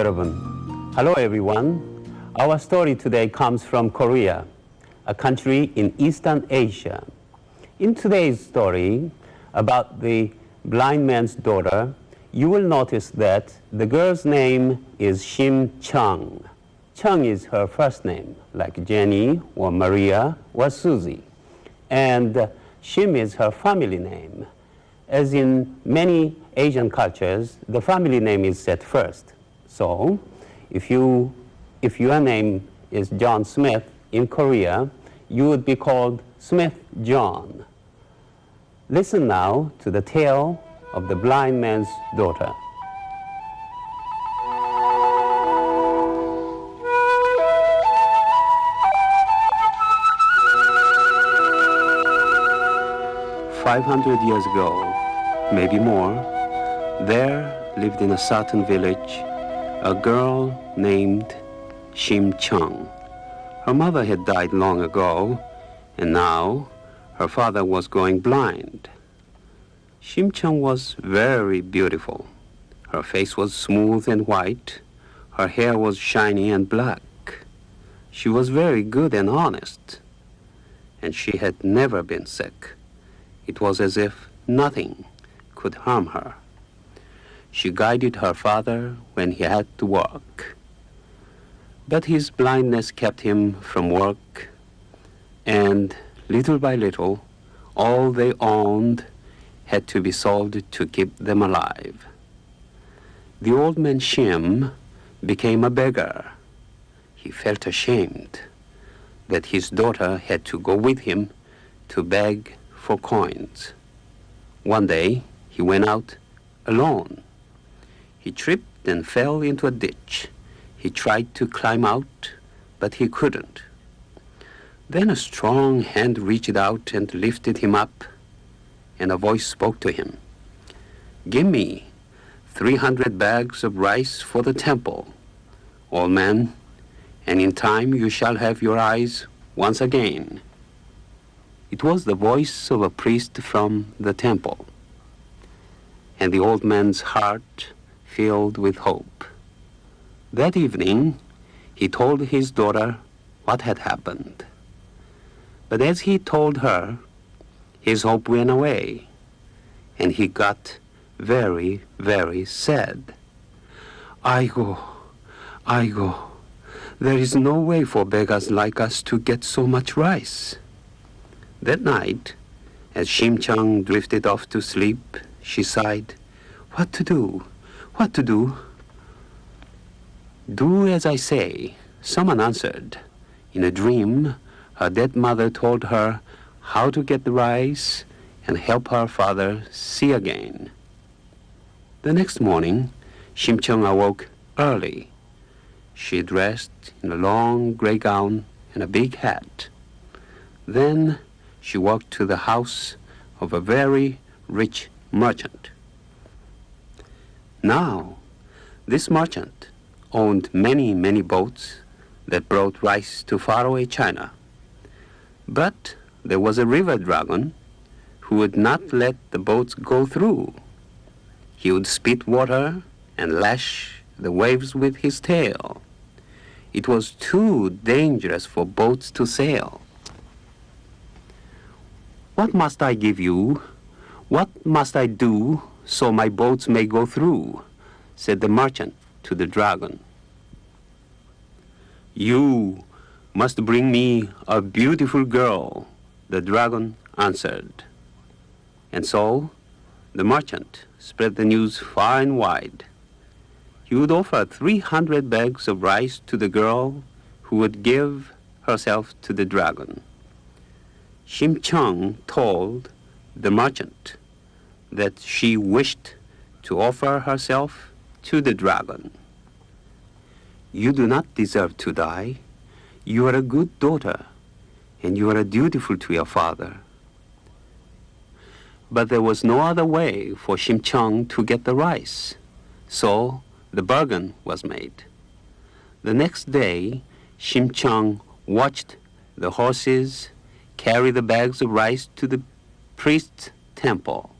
여러분. Hello everyone. Our story today comes from Korea, a country in Eastern Asia. In today's story about the blind man's daughter, you will notice that the girl's name is Shim Chung. Chung is her first name, like Jenny or Maria or Susie. And Shim is her family name. As in many Asian cultures, the family name is set first. So, if your name is John Smith in Korea, you would be called Smith John. Listen now to the tale of the blind man's daughter. "500 years ago, maybe more, there lived in a certain village a girl named Shim Chung. Her mother had died long ago, and now her father was going blind. Shim Chung was very beautiful. Her face was smooth and white. Her hair was shiny and black. She was very good and honest, and she had never been sick. It was as if nothing could harm her. She guided her father when he had to work. But his blindness kept him from work, and little by little, all they owned had to be sold to keep them alive. The old man Shim became a beggar. He felt ashamed that his daughter had to go with him to beg for coins. One day, he went out alone. He tripped and fell into a ditch. He tried to climb out, but he couldn't. Then a strong hand reached out and lifted him up, and a voice spoke to him. "Give me 300 bags of rice for the temple, old man, and in time you shall have your eyes once again." It was the voice of a priest from the temple, and the old man's heart filled with hope. That evening, he told his daughter what had happened. But as he told her, his hope went away, and he got very, very sad. Aigo, there is no way for beggars like us to get so much rice." That night, as Shim Chung drifted off to sleep, she sighed, What to do? What to do?" "Do as I say," someone answered. In a dream, her dead mother told her how to get the rice and help her father see again. The next morning, Shim Chung awoke early. She dressed in a long gray gown and a big hat. Then she walked to the house of a very rich merchant. Now, this merchant owned many, many boats that brought rice to faraway China. But there was a river dragon who would not let the boats go through. He would spit water and lash the waves with his tail. It was too dangerous for boats to sail. "What must I give you? What must I do so my boats may go through?" said the merchant to the dragon. "You must bring me a beautiful girl," the dragon answered. And so the merchant spread the news far and wide. He would offer 300 bags of rice to the girl who would give herself to the dragon. Shim Chung told the merchant that she wished to offer herself to the dragon. "You do not deserve to die. You are a good daughter, and you are dutiful to your father." But there was no other way for Shim Chung to get the rice, so the bargain was made. The next day, Shim Chung watched the horses carry the bags of rice to the priest's temple.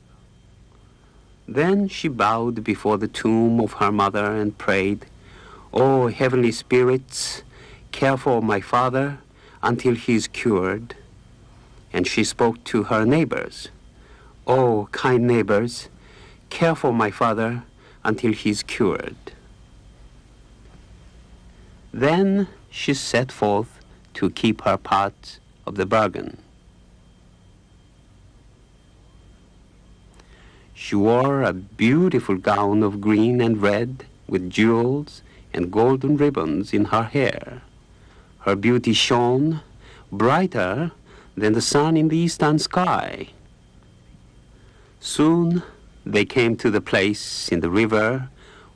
Then she bowed before the tomb of her mother and prayed, Oh, heavenly spirits, care for my father until he is cured. And she spoke to her neighbors. Oh, kind neighbors, care for my father until he is cured. Then she set forth to keep her part of the bargain. She wore a beautiful gown of green and red with jewels and golden ribbons in her hair. Her beauty shone brighter than the sun in the eastern sky. Soon they came to the place in the river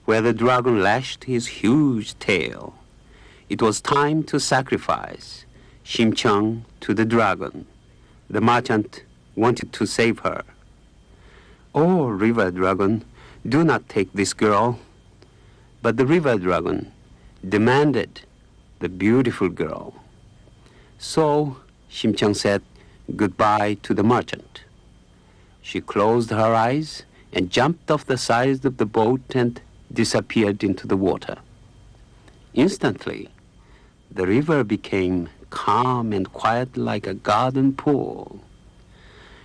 where the dragon lashed his huge tail. It was time to sacrifice Shim-chung to the dragon. The merchant wanted to save her. Oh, river dragon, do not take this girl. But the river dragon demanded the beautiful girl. So Shim-chung said goodbye to the merchant. She closed her eyes and jumped off the side of the boat and disappeared into the water. Instantly, the river became calm and quiet like a garden pool.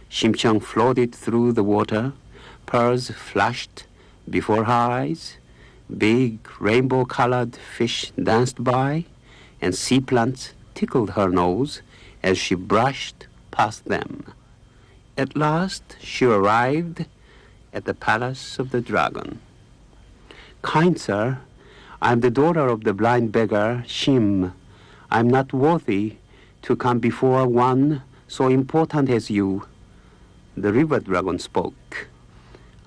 Shim-chung floated through the water. Pearls flashed before her eyes. Big rainbow-colored fish danced by, and sea plants tickled her nose as she brushed past them. At last, she arrived at the palace of the dragon. Kind sir, I am the daughter of the blind beggar, Shim. I am not worthy to come before one so important as you. The river dragon spoke.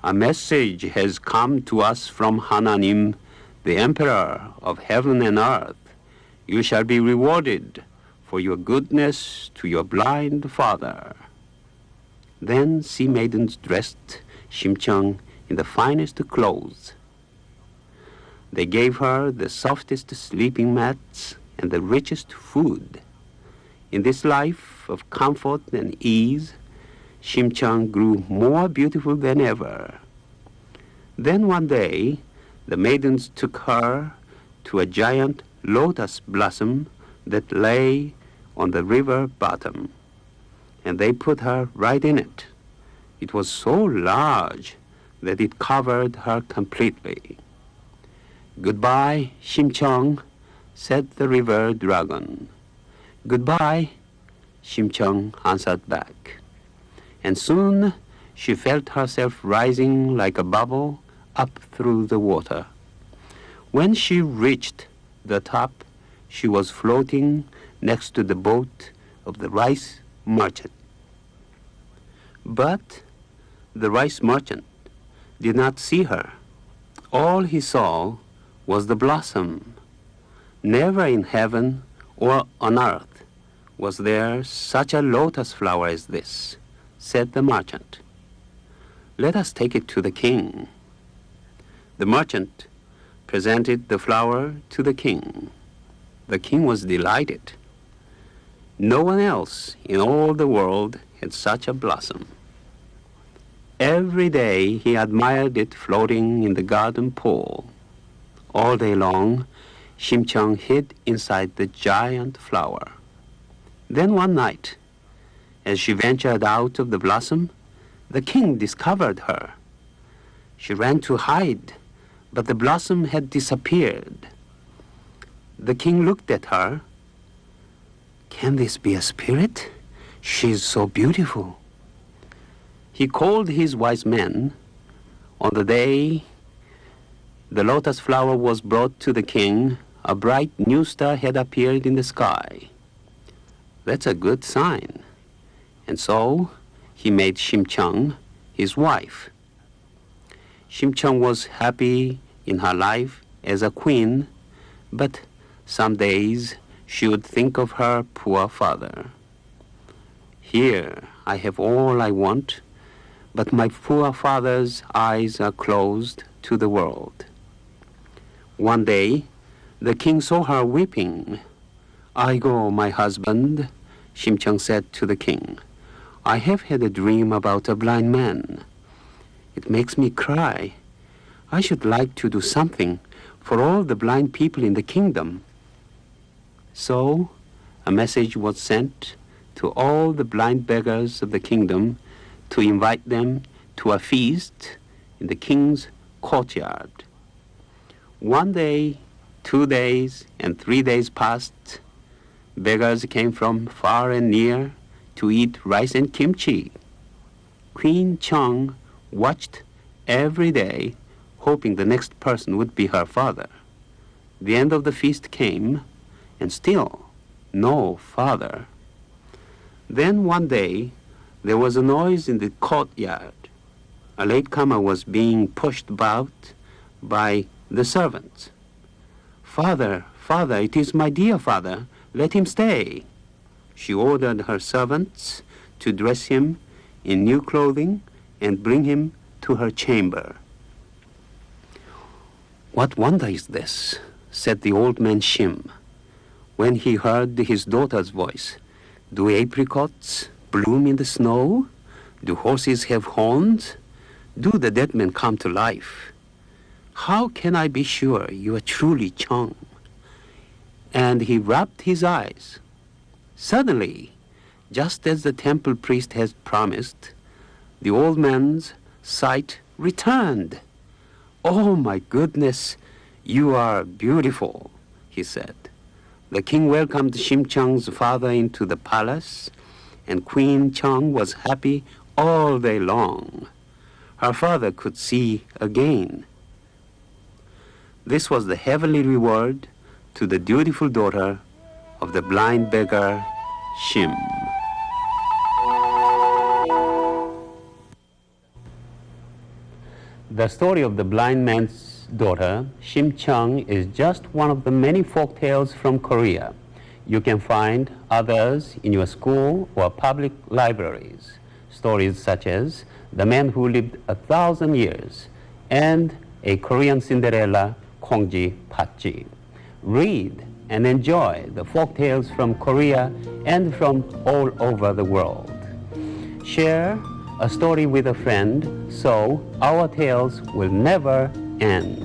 A message has come to us from Hananim, the emperor of heaven and earth. You shall be rewarded for your goodness to your blind father. Then sea maidens dressed Shim-chung in the finest clothes. They gave her the softest sleeping mats and the richest food. In this life of comfort and ease, Shim-chung grew more beautiful than ever. Then one day, the maidens took her to a giant lotus blossom that lay on the river bottom, and they put her right in it. It was so large that it covered her completely. Goodbye, Shim-chung, said the river dragon. Goodbye, Shim-chung answered back. And soon she felt herself rising like a bubble up through the water. When she reached the top, she was floating next to the boat of the rice merchant. But the rice merchant did not see her. All he saw was the blossom. Never in heaven or on earth was there such a lotus flower as this, said the merchant. Let us take it to the king. The merchant presented the flower to the king. The king was delighted. No one else in all the world had such a blossom. Every day he admired it floating in the garden pool. All day long, Shim-chung hid inside the giant flower. Then one night, as she ventured out of the blossom, the king discovered her. She ran to hide, but the blossom had disappeared. The king looked at her. Can this be a spirit? She's so beautiful. He called his wise men. On the day the lotus flower was brought to the king, a bright new star had appeared in the sky. That's a good sign. And so he made Shim-chung his wife. Shim-chung was happy in her life as a queen, but some days she would think of her poor father. Here I have all I want, but my poor father's eyes are closed to the world. One day, the king saw her weeping. "Aigo, my husband," Shim-chung said to the king, "I have had a dream about a blind man. It makes me cry. I should like to do something for all the blind people in the kingdom. So a message was sent to all the blind beggars of the kingdom to invite them to a feast in the king's courtyard. 1 day, 2 days, and 3 days passed. Beggars came from far and near to eat rice and kimchi. Queen Chung watched every day, hoping the next person would be her father. The end of the feast came, and still no father. Then one day, there was a noise in the courtyard. A latecomer was being pushed about by the servants. "Father, father, it is my dear father. Let him stay." She ordered her servants to dress him in new clothing and bring him to her chamber. "What wonder is this?" said the old man Shim, when he heard his daughter's voice. "Do apricots bloom in the snow? Do horses have horns? Do the dead men come to life? How can I be sure you are truly Chung?" And he rubbed his eyes. Suddenly, just as the temple priest had promised, the old man's sight returned. "Oh, my goodness, you are beautiful," he said. The king welcomed Shim Chung's father into the palace, and Queen Chung was happy all day long. Her father could see again. This was the heavenly reward to the dutiful daughter of the blind beggar Shim. The story of the blind man's daughter, Shim Chung, is just one of the many folk tales from Korea. You can find others in your school or public libraries. Stories such as The Man Who Lived 1,000 Years and A Korean Cinderella, Kongji Patji. Read and enjoy the folk tales from Korea and from all over the world. Share a story with a friend so our tales will never end.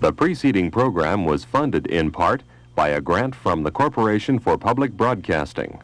The preceding program was funded in part by a grant from the Corporation for Public Broadcasting.